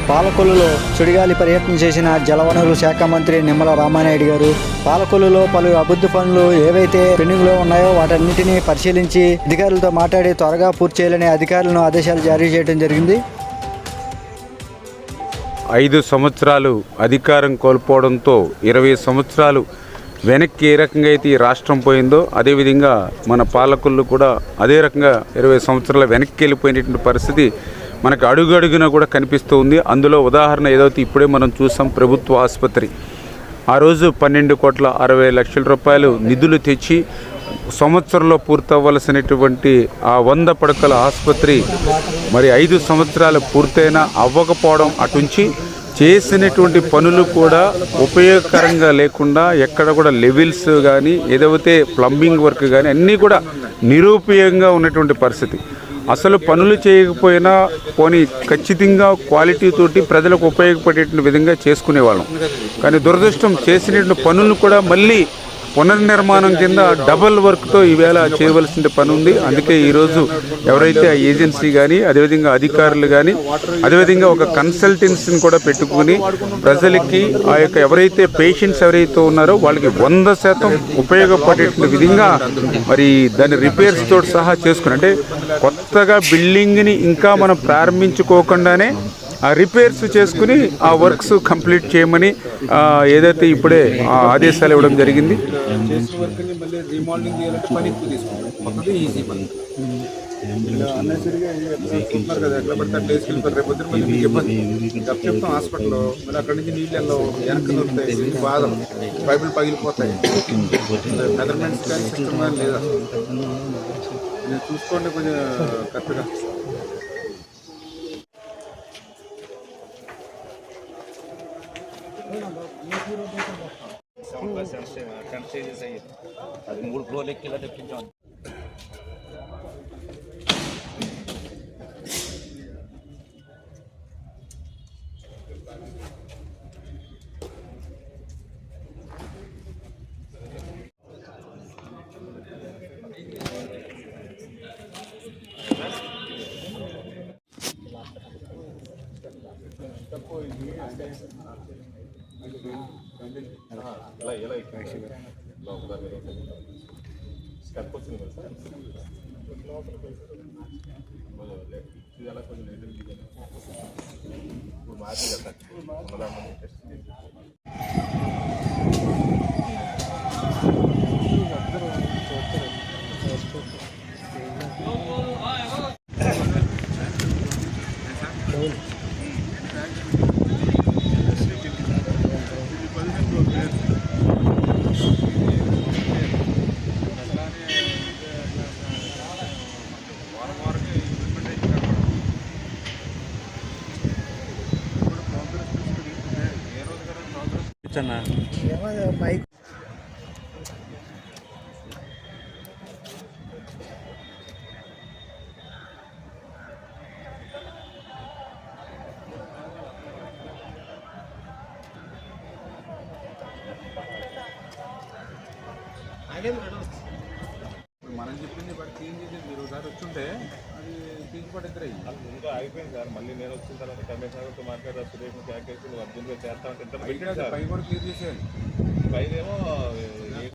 పాలకొల్లులో సుడిగాలి పర్యటన చేసిన జలవనరుల శాఖ మంత్రి నిమ్మల రామానాయుడు గారు పాలకొల్లులో పలు అభివృద్ధి పనులు ఏవైతే పెండింగ్లో ఉన్నాయో వాటన్నిటినీ పరిశీలించి అధికారులతో మాట్లాడి త్వరగా పూర్తి చేయాలని అధికారులను ఆదేశాలు జారీ చేయడం జరిగింది. 5 సంవత్సరాలు అధికారం కోల్పోవడంతో 20 సంవత్సరాలు వెనక్కి ఏ రకంగా అయితే ఈ రాష్ట్రం పోయిందో అదేవిధంగా మన పాలకులు కూడా అదే రకంగా 20 సంవత్సరాల వెనక్కి వెళ్ళిపోయినటువంటి పరిస్థితి మనకు అడుగడుగున కూడా కనిపిస్తూ ఉంది. అందులో ఉదాహరణ ఏదైతే ఇప్పుడే మనం చూసాం, ప్రభుత్వ ఆసుపత్రి ఆ రోజు 12,60,00,000 రూపాయలు నిధులు తెచ్చి సంవత్సరంలో పూర్తవ్వాల్సినటువంటి ఆ 100 పడకల ఆసుపత్రి మరి 5 సంవత్సరాలు పూర్తయినా అవ్వకపోవడం, అటుంచి చేసినటువంటి పనులు కూడా ఉపయోగకరంగా లేకుండా ఎక్కడ కూడా లెవెల్స్ కానీ ఏదైతే ప్లంబింగ్ వర్క్ కానీ అన్నీ కూడా నిరుపయోగంగా ఉన్నటువంటి పరిస్థితి. అసలు పనులు చేయకపోయినా పోనీ ఖచ్చితంగా క్వాలిటీతోటి ప్రజలకు ఉపయోగపడేటువంటి విధంగా చేసుకునేవాళ్ళం. కానీ దురదృష్టం చేసినటువంటి పనులను కూడా మళ్ళీ పునర్నిర్మాణం కింద డబల్ వర్క్తో ఈవేళ చేయవలసిన పని ఉంది. అందుకే ఈరోజు ఎవరైతే ఆ ఏజెన్సీ కానీ అదేవిధంగా అధికారులు కానీ అదేవిధంగా ఒక కన్సల్టెన్సీని కూడా పెట్టుకుని ప్రజలకి ఆ యొక్క ఎవరైతే పేషెంట్స్ ఎవరైతే ఉన్నారో వాళ్ళకి 100% ఉపయోగపడేటువంటి విధంగా మరి దాని రిపేర్స్ తోటి సహా చేసుకుని, అంటే కొత్తగా బిల్డింగ్ని ఇంకా మనం ప్రారంభించుకోకుండానే ఆ రిపేర్స్ చేసుకుని ఆ వర్క్స్ కంప్లీట్ చేయమని ఏదైతే ఇప్పుడే ఆదేశాలు ఇవ్వడం జరిగింది. హాస్పిటల్లో అక్కడి నుంచి నీళ్ళల్లో వెనక్కి దొరుకుతాయి, బాధలు పైపులు పగిలిపోతాయి, మెజర్మెంట్స్ కానీ సిస్టమ్ కానీ లేదా చూసుకోండి కొంచెం కరెక్ట్గా. అది 3 ఫ్లోర్లు ఎక్కిలా తెప్పించాం. స్టెప్ వచ్చింది కదా సార్, ఇది ఎలా కొంచెం ఇప్పుడు మార్చి కదా టెస్ట్ చేసి బైక్ మనం చెప్పింది బట్ క్లీన్ చేసేది మీరు ఒకసారి వచ్చుంటే అది పీకి పడేద్దరు ముందు అయిపోయింది సార్. మళ్ళీ నేను వచ్చిన తర్వాత కమిషనర్తో మాట్లాడారు, సురేష్ ప్యాక్ చేసి అర్జెంట్గా చేస్తా ఉంటే పై కూడా క్లియర్ చేసేయాలి. పైదేమో